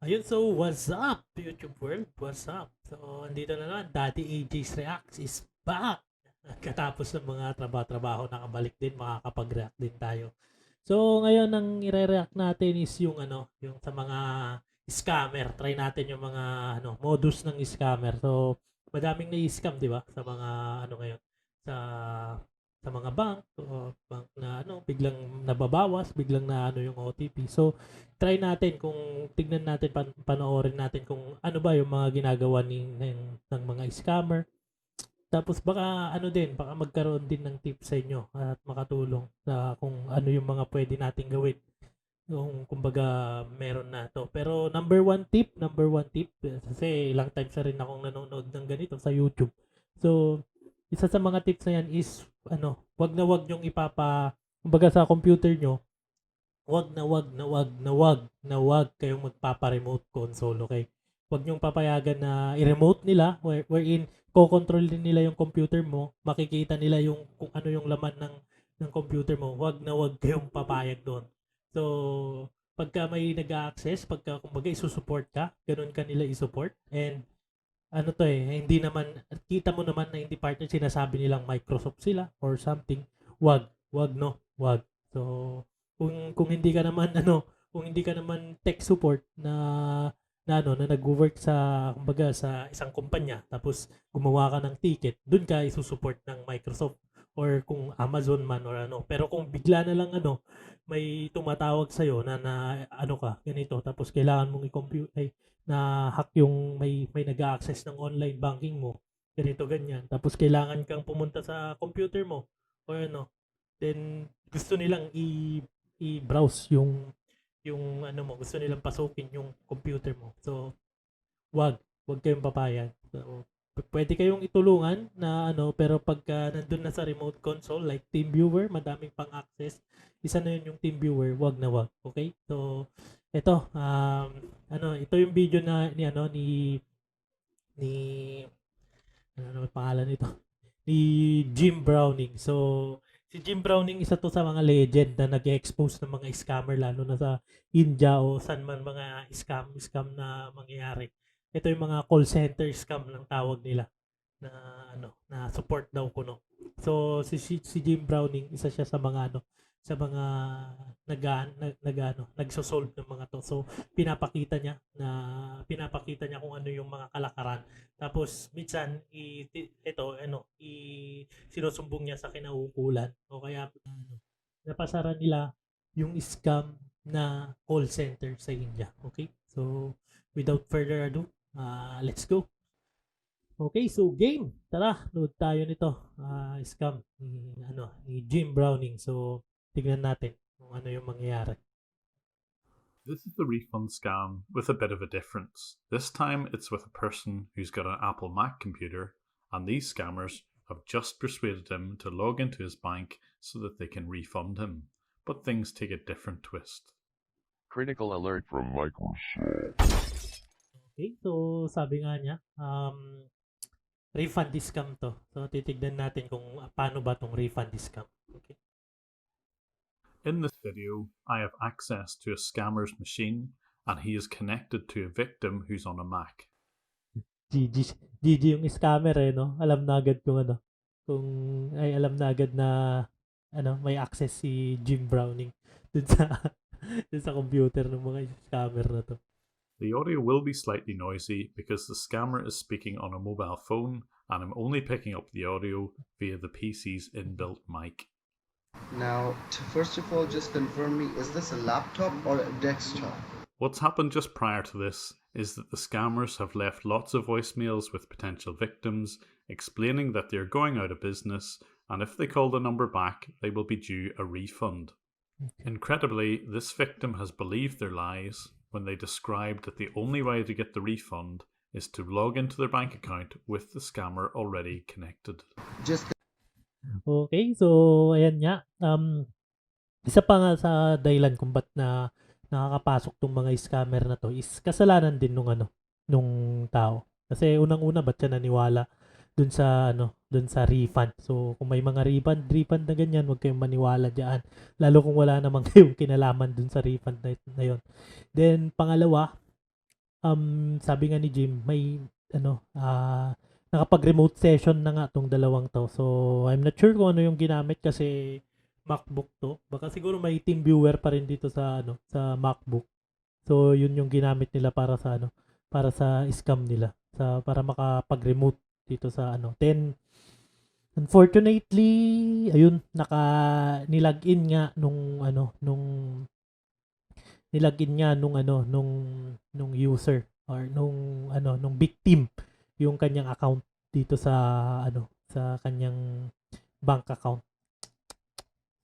Ayun, so what's up, YouTube world? What's up? So, andito na naman, Daddy AJ's Reacts is back! Katapos ng mga trabaho-trabaho, nakabalik din, makakapag-react din tayo. So, ngayon, ang i-react natin is yung yung sa mga scammer. Try natin yung mga modus ng scammer. So, madaming na-scam, di ba? Sa mga ngayon, sa mga bank, o bank na biglang nababawas, biglang na yung OTP. So, try natin kung tignan natin panoorin natin kung ano ba yung mga ginagawa ng mga scammer. Tapos baka din, baka magkaroon din ng tips sa inyo at makatulong sa kung ano yung mga pwede nating gawin. Yung kumbaga meron na to. Pero number one tip, kasi ilang times na rin akong nanonood ng ganito sa YouTube. So, isa sa mga tips na yan is wag na wag yung kumbaga sa computer nyo, wag kayong magpapa-remote console, okay? Wag niyong papayagan na i-remote nila wherein ko-control din nila yung computer mo, makikita nila yung kung ano yung laman ng computer mo. Wag na wag kayong papayag doon. So, pagka may nag-access, pagka kumbaga isusupport ka, ganun ka nila isupport. And hindi naman, kita mo naman na hindi partner, sinasabi nilang Microsoft sila or something. Wag no, wag. So, kung hindi ka naman kung hindi ka naman tech support na nag-work sa kumbaga sa isang kumpanya tapos gumawa ka ng ticket, doon ka isusupport ng Microsoft or kung Amazon man or Pero kung bigla na lang may tumatawag sa iyo na ka ganito tapos kailangan mong i-compute na hack yung may nag-access ng online banking mo, ganito ganyan. Tapos kailangan kang pumunta sa computer mo or then gusto nilang i-browse yung mo, gusto nilang pasukin yung computer mo. So, wag kayong papayag. So, pwede kayong itulungan na pero pagka nandun na sa remote console like TeamViewer, madaming pang access, isa na yun yung TeamViewer, wag na wag. Okay? So, ito ito yung video na ni ano pangalan nito? Ni Jim Browning. So, si Jim Browning isa to sa mga legend na nag-expose ng mga scammer lalo na sa India o saan man mga scam na mangyayari. Ito yung mga call center scam ng tawag nila na na support daw kuno. So si Jim Browning isa siya sa mga sa mga nagso-solve ng mga to. So pinapakita niya kung ano yung mga kalakaran. Tapos minsan sinusumbong niya sa kinauukulan o kaya napasara nila yung scam na call center sa India. Okay? So without further ado, let's go. Okay, so game. Tara, load tayo nito. Scam ni Jim Browning. So tignan natin kung ano yung mangyayari. This is the refund scam with a bit of a difference. This time it's with a person who's got an Apple Mac computer, and these scammers have just persuaded him to log into his bank so that they can refund him. But things take a different twist. Critical alert from Microsoft. Okay, so sabi nga niya, refund scam to. So titignan natin kung paano ba tong refund scam. Okay. In this video, I have access to a scammer's machine, and he is connected to a victim who's on a Mac. GG yung scammer no? Alam na agad alam na agad na may access si Jim Browning dun sa dun sa computer ng mga scammer na to. The audio will be slightly noisy because the scammer is speaking on a mobile phone, and I'm only picking up the audio via the PC's inbuilt mic. Now, first of all, just confirm me, is this a laptop or a desktop? What's happened just prior to this is that the scammers have left lots of voicemails with potential victims explaining that they're going out of business, and if they call the number back, they will be due a refund. Okay. Incredibly, this victim has believed their lies when they described that the only way to get the refund is to log into their bank account with the scammer already connected. Okay, so ayan nga. Isa pa nga sa dahilan kung ba't na nakakapasok tong mga scammer na to is kasalanan din nung tao. Kasi unang-una ba't siya naniwala dun sa refund. So kung may mga refund na ganyan, huwag kayong maniwala diyan. Lalo kung wala namang kayong kinalaman dun sa refund na yon. Then pangalawa, sabi nga ni Jim, may nakapag-remote session na nga tong dalawang to. So, I'm not sure kung ano yung ginamit kasi MacBook to. Baka siguro may TeamViewer pa rin dito sa sa MacBook. So, yun yung ginamit nila para sa para sa scam nila, para makapag-remote dito sa Then unfortunately, ayun, nilagin nga nilagin nga nung user or nung victim yung kanyang account dito sa sa kanyang bank account.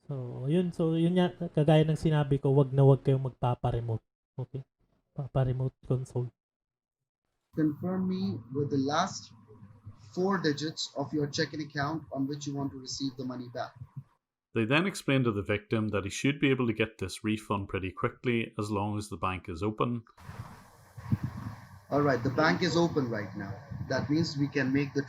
So yun nga, kagaya ng sinabi ko, wag na wag kayong magpapa-remote. Okay? Papa-remote console. Confirm me with the last 4 digits of your checking account on which you want to receive the money back. They then explain to the victim that he should be able to get this refund pretty quickly as long as the bank is open. All right, the bank is open right now. That means we can make the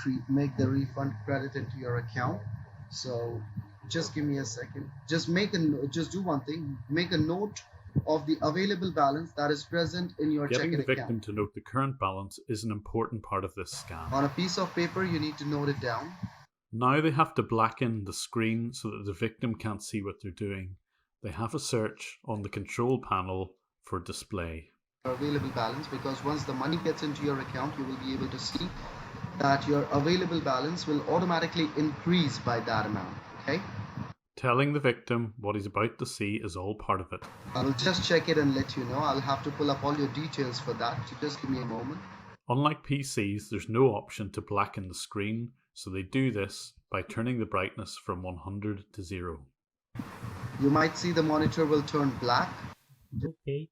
refund credit into your account. So just give me a second. Just do one thing. Make a note of the available balance that is present in your Getting checking the victim account. to note the current balance is an important part of this scam. On a piece of paper, you need to note it down. Now they have to blacken the screen so that the victim can't see what they're doing. They have a search on the control panel for display. Available balance, because once the money gets into your account, you will be able to see that your available balance will automatically increase by that amount. Okay? Telling the victim what he's about to see is all part of it. I will just check it and let you know. I'll have to pull up all your details for that. So just give me a moment. Unlike PCs, there's no option to blacken the screen, so they do this by turning the brightness from 100 to 0. You might see the monitor will turn black. Okay.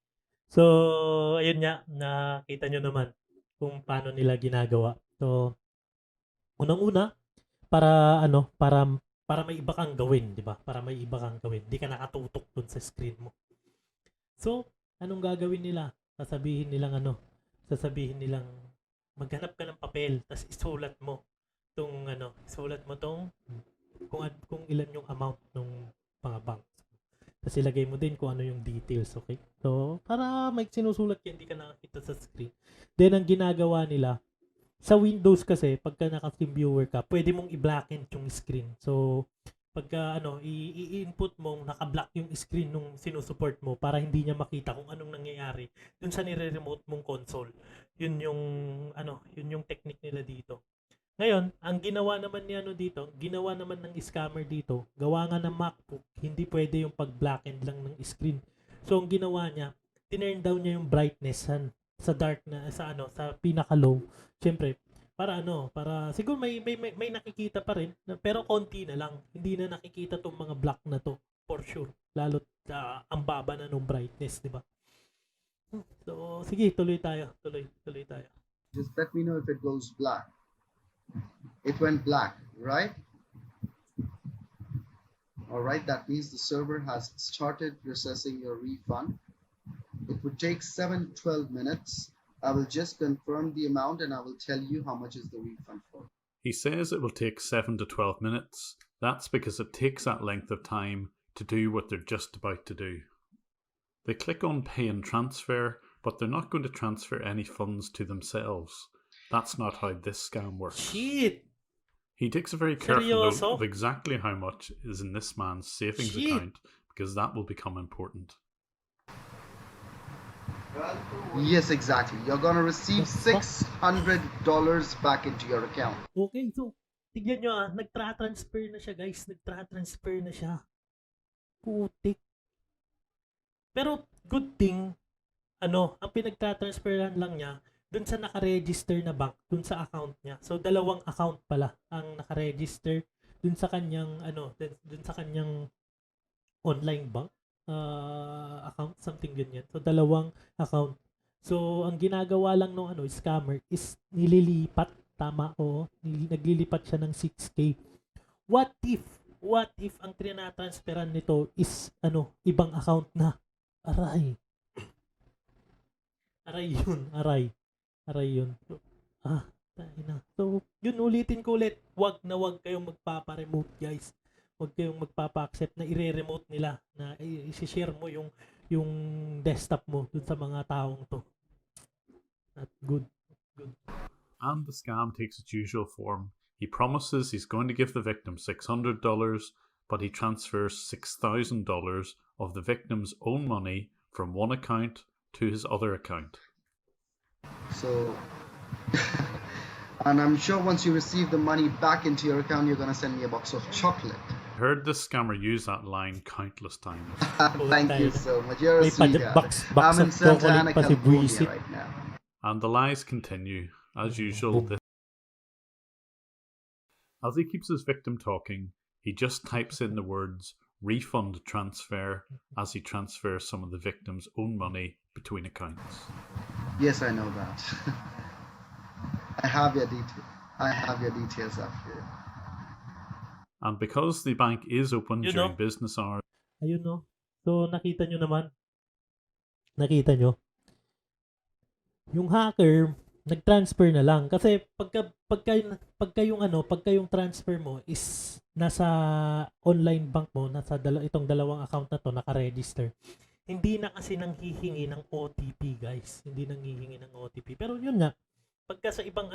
So, ayun nga, nakita nyo naman kung paano nila ginagawa. So, unang-una, para may iba kang gawin, di ba? Para may iba kang gawin. Di ka nakatutok dun sa screen mo. So, anong gagawin nila? Sasabihin nilang maghanap ka ng papel, tapos isulat mo kung ilan yung amount ng mga bank. Tapos ilagay mo din kung ano yung details, okay? So, para may sinusulat yan, hindi ka nakakita sa screen. Then, ang ginagawa nila, sa Windows kasi, pagka naka-team viewer ka, pwede mong i-blacken yung screen. So, pagka i-input mo, naka-black yung screen nung sinusupport mo para hindi niya makita kung anong nangyayari dun sa nire-remote mong console. Yun yung technique nila dito. Ngayon, ang ginawa naman ng scammer dito, gawa nga ng MacBook, hindi pwede yung pag-blacken lang ng screen. So, ang ginawa niya, tinurn down niya yung brightness sa dark na, sa pinaka-low. Syempre, para siguro may nakikita pa rin, pero konti na lang. Hindi na nakikita tong mga black na to, for sure. Lalo ang baba na nung brightness, di ba? So, sige, tuloy tayo. Just let me know if it goes black. It went black, right? All right, that means the server has started processing your refund. It would take 7 to 12 minutes. I will just confirm the amount and I will tell you how much is the refund for. He says it will take 7 to 12 minutes. That's because it takes that length of time to do what they're just about to do. They click on pay and transfer, but they're not going to transfer any funds to themselves. That's not how this scam works. Shit! He takes a very careful note Seryoso? of exactly how much is in this man's savings Shit. account, because that will become important. Yes, exactly. You're going to receive $600 back into your account. Okay, so, tignan nyo nagtra-transfer na siya, guys. Nagtra-transfer na siya. Putik. Pero, good thing, ang pinagtra-transferan lang niya, dun sa naka-register na bank, dun sa account niya. So, dalawang account pala ang naka-register dun sa kanyang, dun sa kanyang online bank account, something ganyan. So, dalawang account. So, ang ginagawa lang nung scammer is nililipat, tama, naglilipat siya ng 6K. What if ang trinatransferan nito is, ibang account na? Aray. Aray yun. So, yun, ulitin ko ulit. Wag kayong magpapa-remote, guys. Wag kayong magpapa-accept na i-remote nila, na i-share mo yung desktop mo dun sa mga taong to. Not good. Good. And the scam takes its usual form. He promises he's going to give the victim $600, but he transfers $6,000 of the victim's own money from one account to his other account. So, and I'm sure once you receive the money back into your account, you're gonna send me a box of chocolate. I heard this scammer use that line countless times. Thank you so much. You're a May sweetheart. box I'm in of Santa chocolate Ana, pa si California Buisit. right now. And the lies continue. As usual, as he keeps his victim talking, he just types in the words refund transfer as he transfers some of the victim's own money between accounts. Yes, I know that. I have your details up here. And because the bank is open You during know? business hours, Ayun no. So nakita nyo naman. Nakita nyo. Yung hacker, nag-transfer na lang. Kasi pagka yung transfer mo is nasa online bank mo, nasa itong dalawang account na to naka-register. Hindi na kasi nang hihingi ng OTP, guys. Hindi nang hihingi ng OTP. Pero yun nga, pagka sa ibang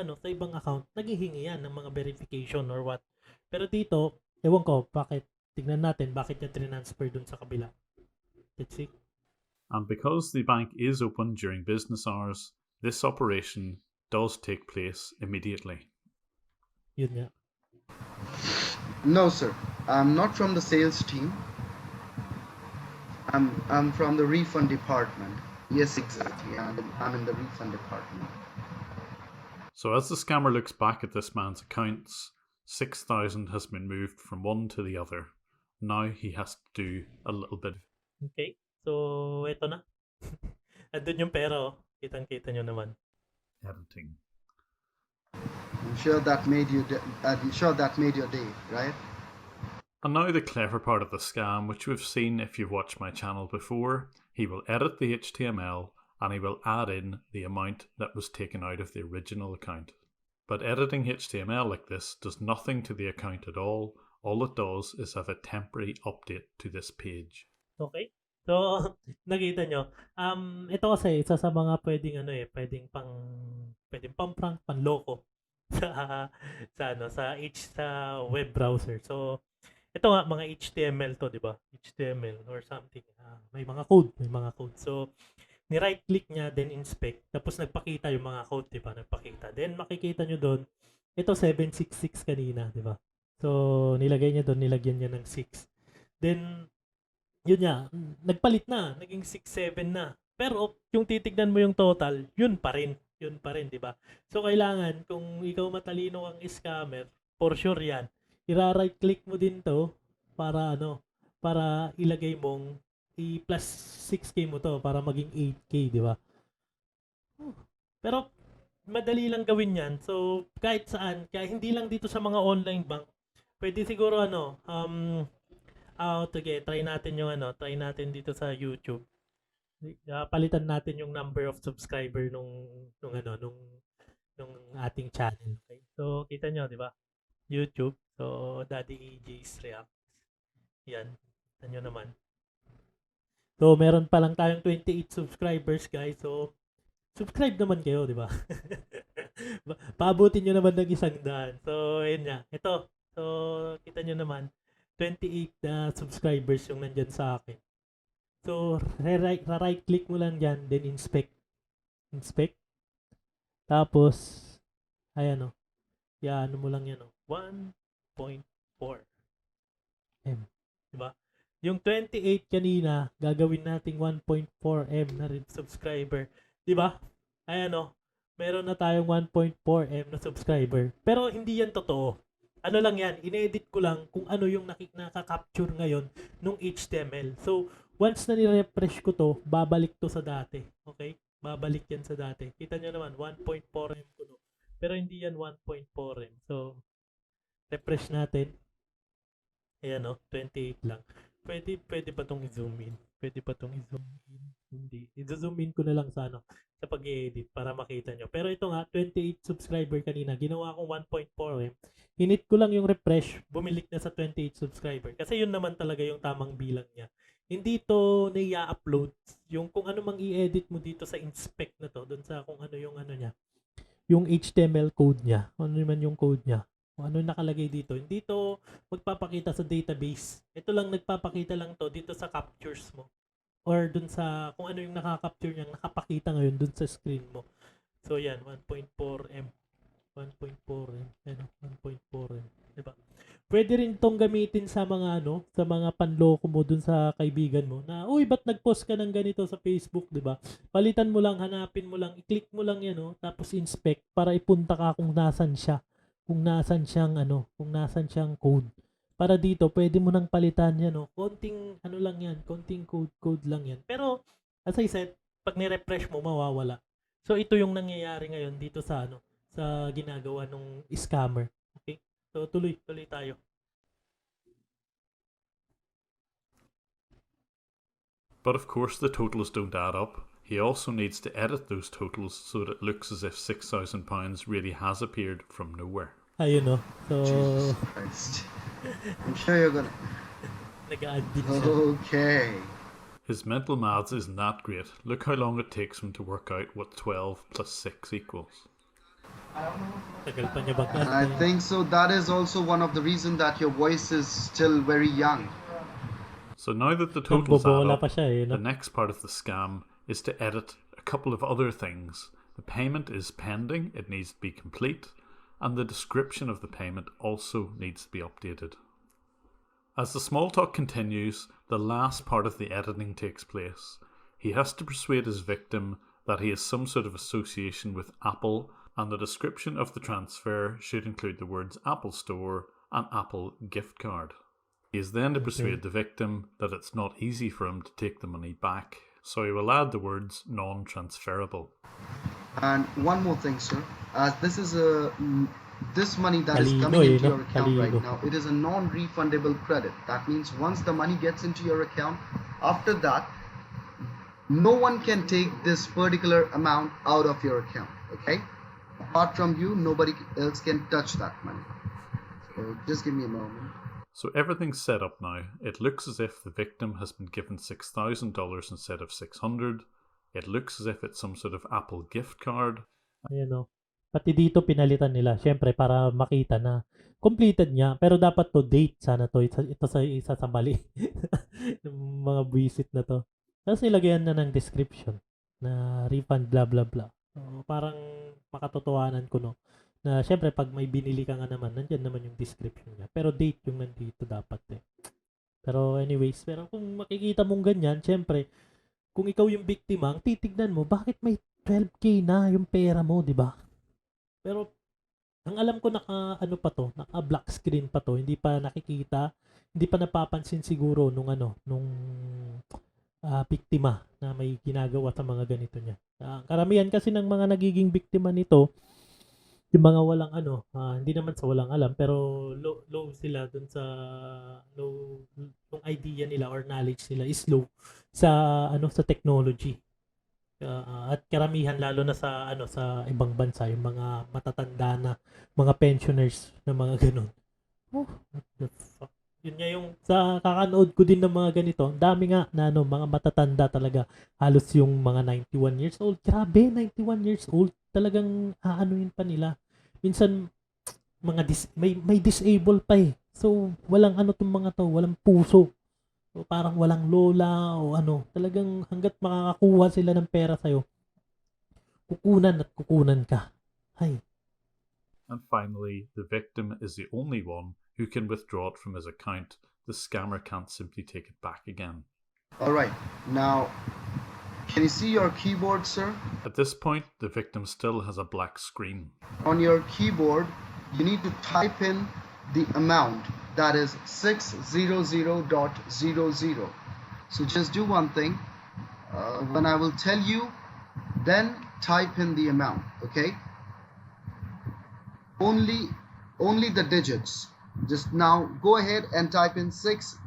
account, naghihingi yan ng mga verification or what. Pero dito, ewan ko, tignan natin, bakit niya transfer dun sa kabila. Let's see. and because the bank is open during business hours, this operation does take place immediately. Yun nga. No, sir. I'm not from the sales team. I'm from the refund department. Yes, exactly. I'm in the refund department. So as the scammer looks back at this man's accounts, 6,000 has been moved from one to the other. Now he has to do a little bit Okay. So, eto na. Andun yung pera, oh. Kitang-kita nyo naman. editing. I'm sure that made your day, right? And now the clever part of the scam, which we've seen if you've watched my channel before. He will edit the HTML and he will add in the amount that was taken out of the original account. But editing HTML like this does nothing to the account at all. All it does is have a temporary update to this page. Okay? So, nakita nyo. Ito kasi, isa sa mga pwedeng pang-prank, panloko sa web browser. So, ito nga, mga HTML to, di ba? HTML or something. May mga code. So, ni-right click niya, then inspect. Tapos nagpakita yung mga code, di ba? Nagpakita. Then makikita nyo doon, ito 766 kanina, di ba? So, nilagyan niya ng 6. Then, yun nga, nagpalit na. Naging 6-7 na. Pero, yung titignan mo yung total, yun pa rin, di ba? So, kailangan, kung ikaw matalino kang scammer, for sure yan, i-right click mo din to para ilagay mong i-plus 6K mo to para maging 8K, di ba? Pero madali lang gawin yan. So kahit saan, kaya hindi lang dito sa mga online bank. Pwede siguro try natin dito sa YouTube. Palitan natin yung number of subscriber nung ating channel. Okay? So kita nyo, di ba? YouTube. So, Daddy AJ's Reacts. Yan. Kita nyo naman. So, meron pa lang tayong 28 subscribers, guys. So, subscribe naman kayo, di ba? Paabutin nyo naman ng 100. So, yun nga. Ito. So, kita nyo naman. 28 na subscribers yung nandyan sa akin. So, right click mo lang dyan. Then, inspect. Tapos, ayan o. Yan, mo lang yan o. 1.4 M. Diba? Yung 28 kanina, gagawin nating 1.4 M na rin subscriber. Diba? Ayan o. Meron na tayong 1.4 M na subscriber. Pero hindi yan totoo. Ano lang yan, in-edit ko lang kung ano yung nakaka-capture ngayon nung HTML. So, once na ni-refresh ko to, babalik to sa dati. Okay? Babalik yan sa dati. Kita nyo naman, 1.4 M ko no. Pero hindi yan 1.4 M. So, refresh natin. Ayan o, 28 lang. Pwede pa itong i-zoom in. Hindi. I-zoom in ko na lang sa sa pag-i-edit para makita nyo. Pero ito nga, 28 subscriber kanina. Ginawa kong 1.4 M. Hinit ko lang yung refresh. Bumilik na sa 28 subscriber. Kasi yun naman talaga yung tamang bilang niya. hindi to nai-upload. Yung kung ano mang i-edit mo dito sa inspect na to, doon sa kung ano yung ano niya, yung HTML code niya, kung ano man yung code niya, kung ano nakalagay dito, hindi to magpapakita sa database. Ito lang nagpapakita lang to dito sa captures mo or dun sa kung ano yung nakaka-capture niya, nakapakita ngayon dun sa screen mo. So yan, 1.4M. 1.4M. Ano, 1.4M. Diba? Pwede rin tong gamitin sa mga ano, sa mga panloko mo dun sa kaibigan mo na, uy, ba't nag-post ka ng ganito sa Facebook, 'di ba? Palitan mo lang, hanapin mo lang, i-click mo lang 'yan, oh, tapos inspect para ipunta ka kung nasan siya. Kung nasan siyang ano, kung nasan siyang code. Para dito, pwede mo nang palitan 'yan, oh. Konting ano lang 'yan, konting code lang 'yan. Pero as I said, pag ni-refresh mo mawawala. So ito yung nangyayari ngayon dito sa ano, sa ginagawa ng scammer. Okay? So tuloy tayo. But of course, the totals don't add up. He also needs to edit those totals so that it looks as if £6,000 really has appeared from nowhere. Ayun, no. So Jesus Christ. I'm sure you're gonna. nag-add din siya. Okay. His mental maths isn't that great. Look how long it takes him to work out what 12 plus 6 equals. Tagal pa niya And I bang think so. That is also one of the reasons that your voice is still very young. So now that the totals add bobola up, pa siya, the no? next part of the scam is to edit a couple of other things. The payment is pending, it needs to be complete, and the description of the payment also needs to be updated. As the small talk continues, the last part of the editing takes place. He has to persuade his victim that he has some sort of association with Apple, and the description of the transfer should include the words Apple Store and Apple gift card. He is then to persuade the victim that it's not easy for him to take the money back, so he will add the words non-transferable. And one more thing, sir. As this is this money that is Talino, coming into no? your account right Talino. now, it is a non-refundable credit. That means once the money gets into your account, after that, no one can take this particular amount out of your account. Okay? Apart from you, nobody else can touch that money. So just give me a moment. So everything's set up now. It looks as if the victim has been given $6,000 instead of $600. It looks as if it's some sort of Apple gift card. Ayun, no. Pati dito pinalitan nila. Syempre, para makita na completed niya. Pero dapat to date. Sana to. Ito sa isa sa bali. Yung mga buwisit na to. Tapos nilagyan na ng description na refund blah blah blah. So, parang makatotohanan ko, no. Na syempre, pag may binili ka nga naman, nandyan naman yung description niya. Pero date yung nandito dapat eh. Pero anyways, pero kung makikita mong ganyan, syempre, kung ikaw yung biktima, ang titignan mo, bakit may 12K na yung pera mo, di ba? Pero, ang alam ko naka, ano pa to, naka black screen pa to, hindi pa nakikita, hindi pa napapansin siguro nung biktima na may ginagawa sa mga ganito niya. Karamihan kasi ng mga nagiging biktima nito, yung mga walang hindi naman sa walang alam, pero low sila dun sa yung idea nila or knowledge nila is low sa sa technology. At karamihan lalo na sa sa ibang bansa, yung mga matatanda na mga pensioners na mga ganun. Oh, what the fuck? Yun nga yung sa kakanood ko din ng mga ganito, dami nga na mga matatanda talaga, halos yung mga 91 years old. Grabe, 91 years old. Talagang aanuin pa nila. Minsan mga may disable pa eh. So walang tong mga to, walang puso. So parang walang lola o talagang hangga't makakakuha sila ng pera sa'yo, kukunan at kukunan ka. Hay. And finally, the victim is the only one who can withdraw it from his account. The scammer can't simply take it back again. Alright, now can you see your keyboard, sir? At this point, the victim still has a black screen. On your keyboard, you need to type in the amount, that is 600.00. So just do one thing. When I will tell you, then type in the amount, okay? Only the digits. Just now go ahead and type in 6.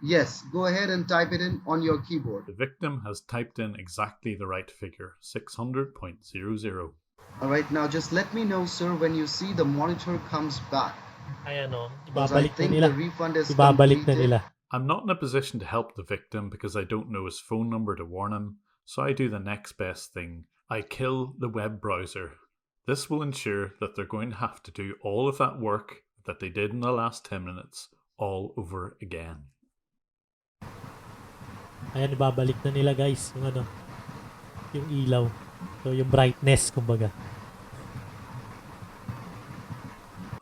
Yes, go ahead and type it in on your keyboard. The victim has typed in exactly the right figure, 600.00. Alright, now just let me know, sir, when you see the monitor comes back. Ay Because I ibabalik na think nila. the refund is Ibabalik na completed. nila. I'm not in a position to help the victim because I don't know his phone number to warn him, so I do the next best thing. I kill the web browser. This will ensure that they're going to have to do all of that work that they did in the last 10 minutes all over again. Ayan, ibabalik na nila guys, yung ano, yung ilaw. So, yung brightness, kumbaga.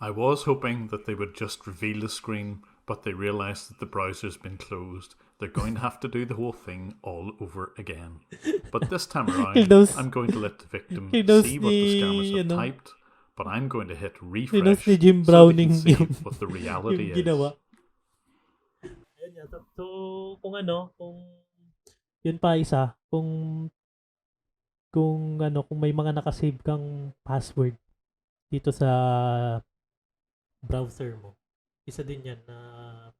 I was hoping that they would just reveal the screen, but they realised that the browser's been closed. They're going to have to do the whole thing all over again. But this time around, I'm going to let the victim see what the scammers have typed, but I'm going to hit refresh ni Jim so they Browning can see yung, what the reality yung is. ginawa. Ayun nga. So, kung yun pa isa, kung may mga nakasave kang password dito sa browser mo, isa din yan na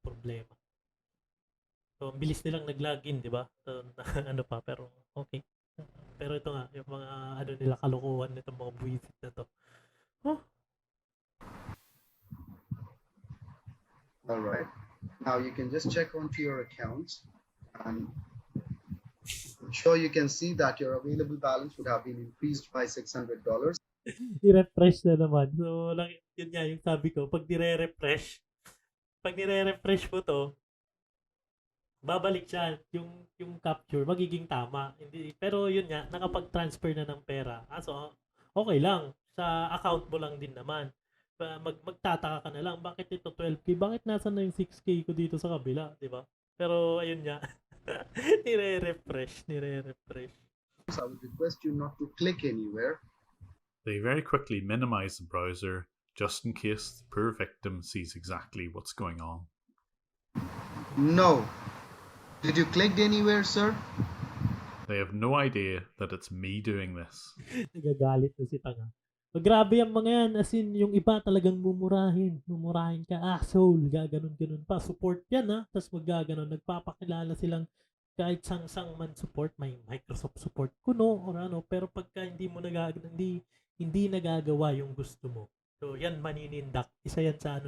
problema. So, ang bilis nilang nag-login, di ba? So, pero okay. Pero ito nga, yung mga nila kalokohan nitong mga buwisit na to. Huh? Alright. Now you can just check onto your accounts, and I'm sure you can see that your available balance would have been increased by $600. I-refresh na naman. So, yun nga yung sabi ko, pag nire-refresh mo to, babalik siya yung capture, magiging tama. Hindi, pero yun nga, nakapag-transfer na ng pera. So, okay lang. Sa account mo lang din naman. Magtataka ka na lang, bakit ito 12K? Bakit nasa na yung 6K ko dito sa kabila? Diba? Pero, ayun nga. nire-refresh. I would request you not to click anywhere. They very quickly minimize the browser just in case the poor victim sees exactly what's going on. No. Did you click anywhere, sir? They have no idea that it's me doing this. Nagagalit na si Tanga. Grabe ang mga yan. As in, yung iba talagang mumurahin. Mumurahin ka. Asshole. Gaganon pa. Support yan, ha? Tapos magaganon. Nagpapakilala silang kahit sang man support. May Microsoft support kuno or ano. Pero pagka hindi nagagawa yung gusto mo. So, yan, maninindak. Isa yan sa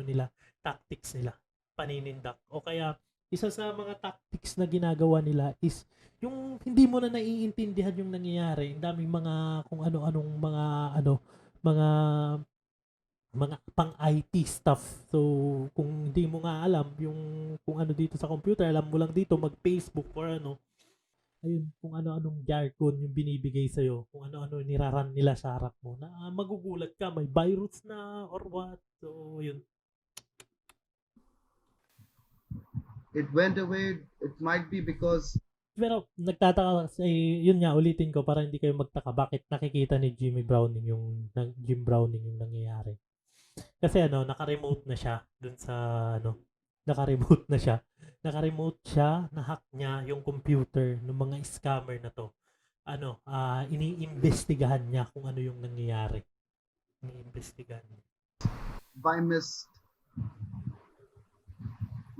tactics nila. Paninindak. O kaya, isa sa mga tactics na ginagawa nila is yung hindi mo na naiintindihan yung nangyayari. Ang daming mga kung ano-anong mga pang IT stuff. So, kung hindi mo nga alam yung kung ano dito sa computer, alam mo lang dito mag-Facebook or ayun, kung ano-anong jargon yung binibigay sa'yo, kung ano-ano niraran nila sa harap mo, na magugulat ka, may virus na or what. So, yun. It went away. It might be because... Pero nagtataka yun nga, ulitin ko para hindi kayo magtaka bakit nakikita ni Jim Browning yung nangyayari. Kasi naka-remote na siya dun sa naka-remote siya, na-hack niya yung computer ng mga scammer na to. Iniimbestigahan niya kung ano yung nangyayari. Iniimbestigahan niya.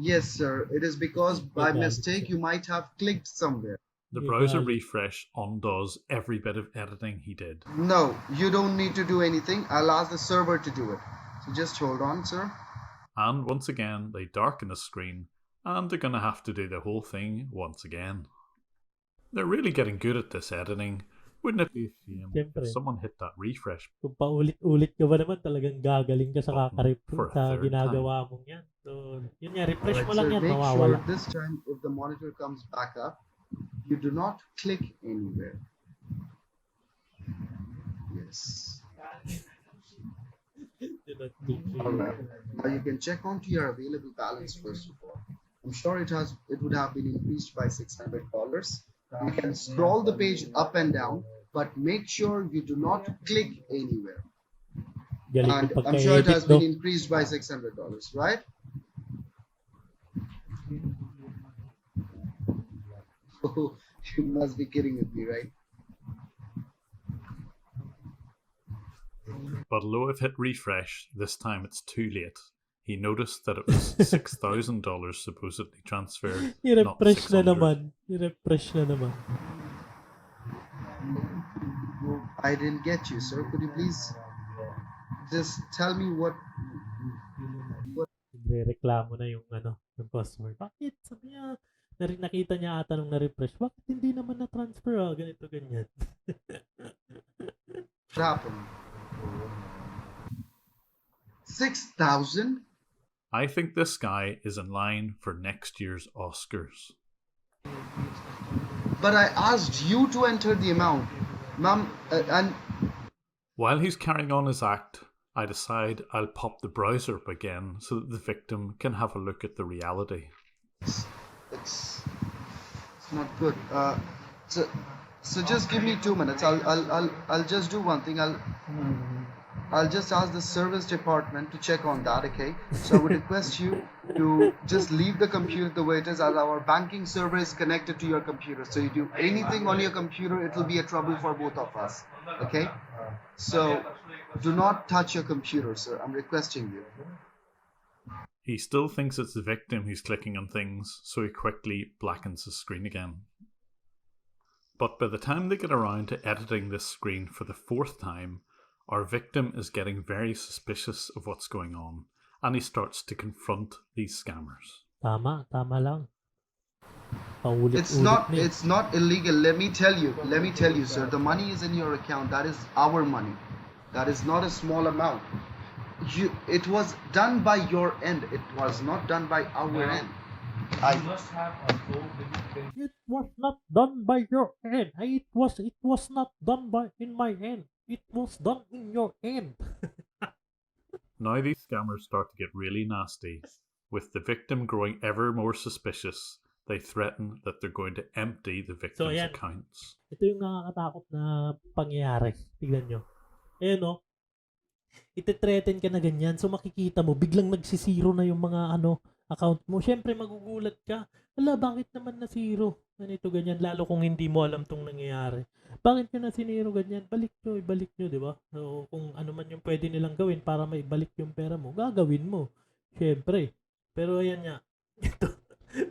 Yes, sir. It is because by mistake you might have clicked somewhere. The browser refresh undoes every bit of editing he did. No, you don't need to do anything. I'll ask the server to do it. So just hold on, sir. And once again, they darken the screen, and they're going to have to do the whole thing once again. They're really getting good at this editing. Wouldn't it be a shame Syempre, if someone hit that refresh kung paulit-ulit ka ba naman, talagang gagaling ka sa sa ginagawa mong yan. So, yun nga, refresh mo lang yan, mawawala. Make sure this time, if the monitor comes back up, you do not click anywhere. Yes. Alright. Now you can check onto your available balance first of all. I'm sure it would have been increased by $600. You can scroll the page up and down, but make sure you do not click anywhere. And I'm sure it has been increased by $600, right? Oh, you must be kidding with me, right? But although I've hit refresh, this time it's too late. He noticed that it was $6,000 supposedly transferred, not I-refresh na $600. naman. I didn't get you, sir. Could you please just tell me what nagre-reklamo na yung yung customer. Bakit? Sabi niya, nakita niya ata nung na-refresh. Bakit hindi naman na-transfer ganito, ganyan. What happened? 6,000? I think this guy is in line for next year's Oscars. But I asked you to enter the amount. Ma'am, and While he's carrying on his act, I decide I'll pop the browser up again so that the victim can have a look at the reality. it's not good. So just give me 2 minutes. I'll just do one thing. I'll just ask the service department to check on that, okay? So I would request you to just leave the computer the way it is, as our banking server is connected to your computer. So you do anything on your computer, it will be a trouble for both of us, okay? So do not touch your computer, sir. I'm requesting you. He still thinks it's the victim who's clicking on things, so he quickly blackens his screen again. But by the time they get around to editing this screen for the 4th time, our victim is getting very suspicious of what's going on, and he starts to confront these scammers. Tama lang. It's not illegal. Let me tell you, sir. The money is in your account. That is our money. That is not a small amount. It was done by your end. It was not done by our end. It was not done by your end. It was not done in my end. It was done in your end. Now these scammers start to get really nasty. With the victim growing ever more suspicious, they threaten that they're going to empty the victim's ayan. accounts. Ito yung nakakatakot na pangyayari. Tignan nyo. Ayan ite-threaten ka na ganyan. So makikita mo, biglang nagsisiro na yung mga account mo. Syempre magugulat ka. Wala, bakit naman na zero? Ganito, ganyan. Lalo kung hindi mo alam tong nangyayari. Bakit nyo na siniro ganyan? Ibalik nyo, di ba? So, kung ano man yung pwede nilang gawin para maibalik yung pera mo, gagawin mo. Syempre. Pero ayan nga. Ito,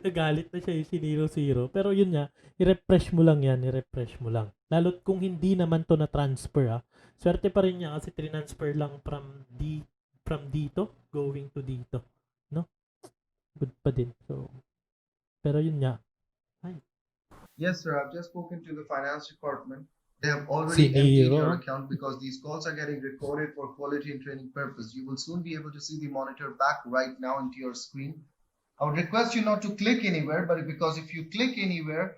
nagalit na siya yung siniro-zero. Pero yun nga, i-refresh mo lang yan. I-refresh mo lang. Lalo't kung hindi naman to na-transfer, swerte pa rin niya kasi transfer lang from dito going to dito. No? Good pa din. So, pero yun nga. Ay. Yes, sir. I've just spoken to the finance department. They have already emptied Siniro. your account because these calls are getting recorded for quality and training purpose. You will soon be able to see the monitor back right now into your screen. I would request you not to click anywhere, but because if you click anywhere,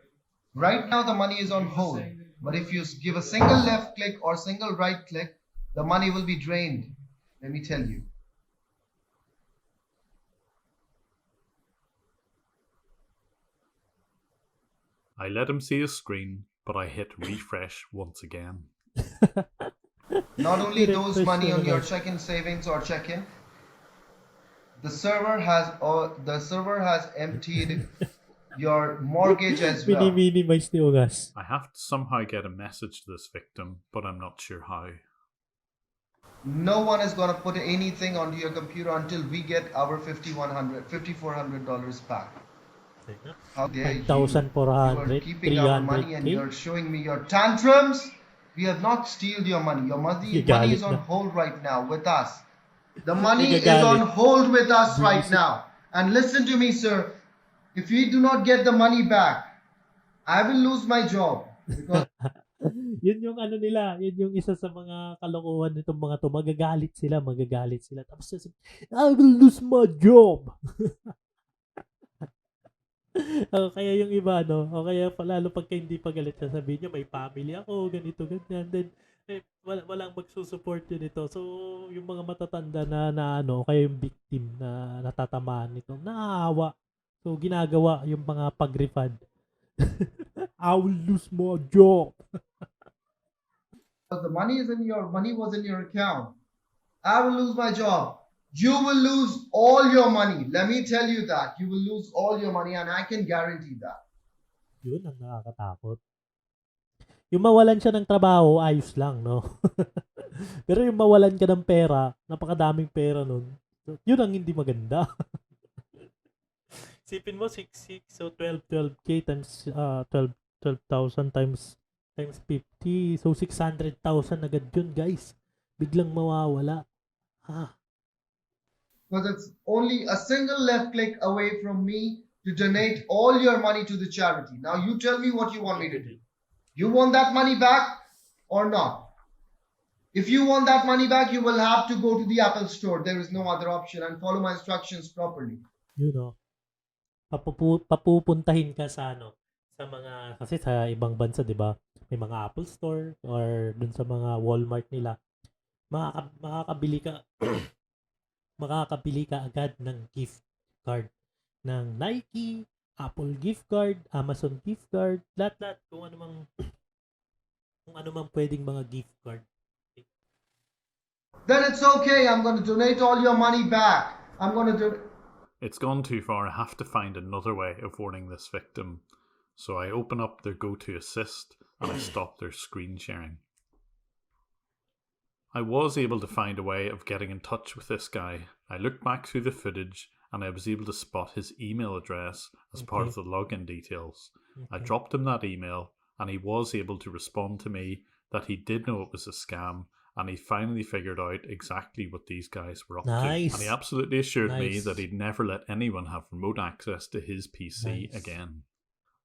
right now the money is on hold. But if you give a single left click or single right click, the money will be drained. Let me tell you. I let him see his screen, but I hit refresh once again. Not only those Refresh money on your talaga. check-in savings or check-in, the server has emptied your mortgage as well. Mini-minimize ni Ugas. I have to somehow get a message to this victim, but I'm not sure how. No one is gonna put anything onto your computer until we get our $5,400 back. How dare you? 5,400, You are keeping our money and 300K. you're showing me your tantrums. We have not stealed your money. Your money is on na. hold right now with us. The money is Nagagalit. on hold with us right Buwisit. now. And listen to me, sir. If we do not get the money back, I will lose my job. Because Yun yung nila, yun yung isa sa mga kalokohan nitong mga to. Magagalit sila. Tapos sasabihin, I will lose my job. Kaya yung iba, o kaya lalo pagka hindi pa galit, sasabihin niya, may family ako, ganito, ganyan. Then, walang magsusupport yun ito. So, yung mga matatanda na kaya yung victim na natatamaan nito, naawa. So, ginagawa yung mga pag-refund. I will lose my job. the money was in your account. I will lose my job. You will lose all your money. Let me tell you that. You will lose all your money and I can guarantee that. Yun ang nakakatakot. Yung mawalan siya ng trabaho, ayos lang, no? Pero yung mawalan ka ng pera, napakadaming pera nun, yun ang hindi maganda. Sipin mo, 6,600, so 12K times 12,000 times 50. So 600,000 agad yun, guys. Biglang mawawala. because it's only a single left click away from me to donate all your money to the charity. Now you tell me what you want me to do. You want that money back or not? If you want that money back, you will have to go to the Apple Store. There is no other option, and follow my instructions properly. You know, papupuntahin ka sa ano, sa mga, kasi sa ibang bansa, di ba? May mga Apple Store or dun sa mga Walmart nila. Makakabili ka, makakabili ka agad ng gift card ng Nike, Apple gift card, Amazon gift card, lahat kung ano mang pwedeng mga gift card. Then it's okay. I'm going to donate all your money back. I'm going to do. It's gone too far. I have to find another way of warning this victim. So I open up their GoToAssist and I stop their screen sharing. I was able to find a way of getting in touch with this guy. I looked back through the footage and I was able to spot his email address as part of the login details. I dropped him that email and he was able to respond to me that he did know it was a scam, and he finally figured out exactly what these guys were up to. And he absolutely assured me that he'd never let anyone have remote access to his PC again.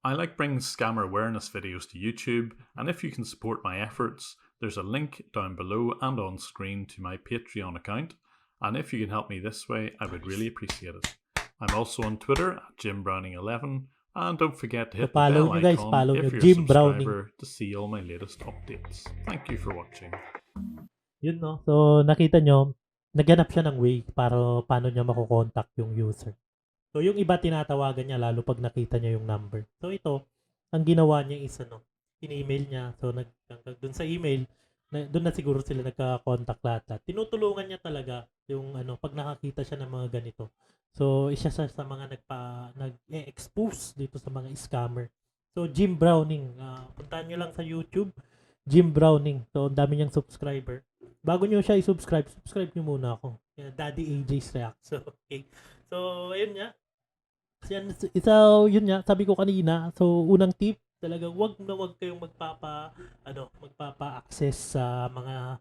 I like bringing scammer awareness videos to YouTube, and if you can support my efforts, there's a link down below and on screen to my Patreon account, and if you can help me this way, I would really appreciate it. I'm also on Twitter at JimBrowning11, and don't forget to hit the bell icon if you're a subscriber to see all my latest updates. Thank you for watching. Yun, no? So, nakita nyo, naghanap siya ng way para paano niya makokontakt yung user. So, yung iba tinatawagan niya lalo pag nakita niya yung number. So, ito, ang ginawa niya is in-email niya. So, dun sa email, dun na siguro sila nagka-contact lahat. Tinutulungan niya talaga yung pag nakakita siya ng mga ganito. So, isa sa mga nag-expose dito sa mga scammer. So, Jim Browning, puntahan nyo lang sa YouTube, Jim Browning. So, ang dami niyang subscriber. Bago nyo siya i-subscribe, subscribe nyo muna ako. Daddy AJ's React. So, okay. So, ayun nga. Yun nga, sabi ko kanina. So, unang tip, talagang wag kayong magpapa-access sa mga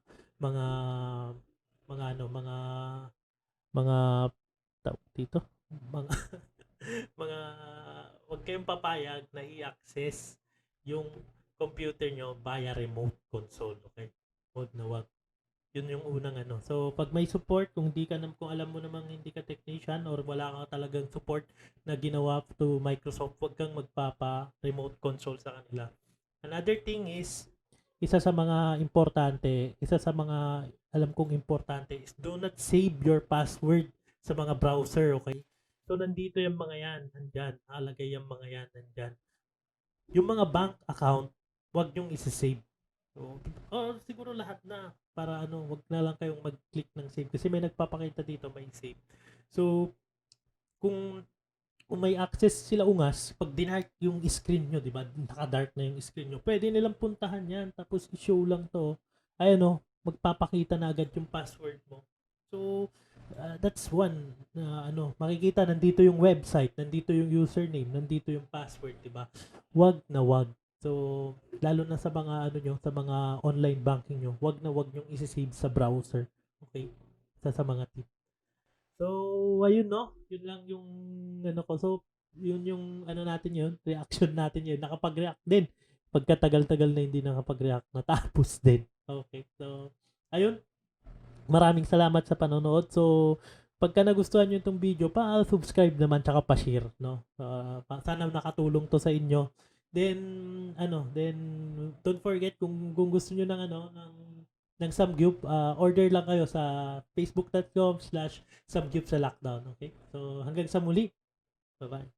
tawag dito, wag kayong papayag na i-access yung computer nyo via remote console, okay? Wag na wag. Yun yung unang So, pag may support, kung alam mo namang hindi ka technician or wala ka talagang support na ginawa to Microsoft, wag kang magpapa-remote console sa kanila. Another thing is, isa sa mga alam kong importante is do not save your password sa mga browser, okay? So, nandito yung mga yan, nandyan. Nakalagay yung mga yan, nandyan. Yung mga bank account, wag nyong isa-save. So, siguro lahat na. Para wag na lang kayong mag-click ng save. Kasi may nagpapakita dito, may save. So, kung may access sila ungas, pag dinark yung screen nyo, di ba? Naka-dark na yung screen nyo. Pwede nilang puntahan yan. Tapos, i-show lang to. Magpapakita na agad yung password mo. So, that's one na makikita nandito yung website, nandito yung username, nandito yung password, di ba? Wag na wag. So, lalo na sa mga sa mga online banking nyo, wag na wag nyong i-save sa browser. Okay? Sa mga tip. So, ayun yun lang yung ko. So, yun yung natin yun, reaction natin yun. Nakapag-react din. Pagkatagal-tagal na hindi nakapag-react, natapos din. Okay. So, ayun. Maraming salamat sa panonood. So, pagka nagustuhan nyo itong video, pa-subscribe naman tsaka pa-share, no? Sana nakatulong to sa inyo. Then don't forget kung gusto nyo ng Samgyup, order lang kayo sa facebook.com/Samgyup sa lockdown, okay? So, hanggang sa muli. Bye-bye.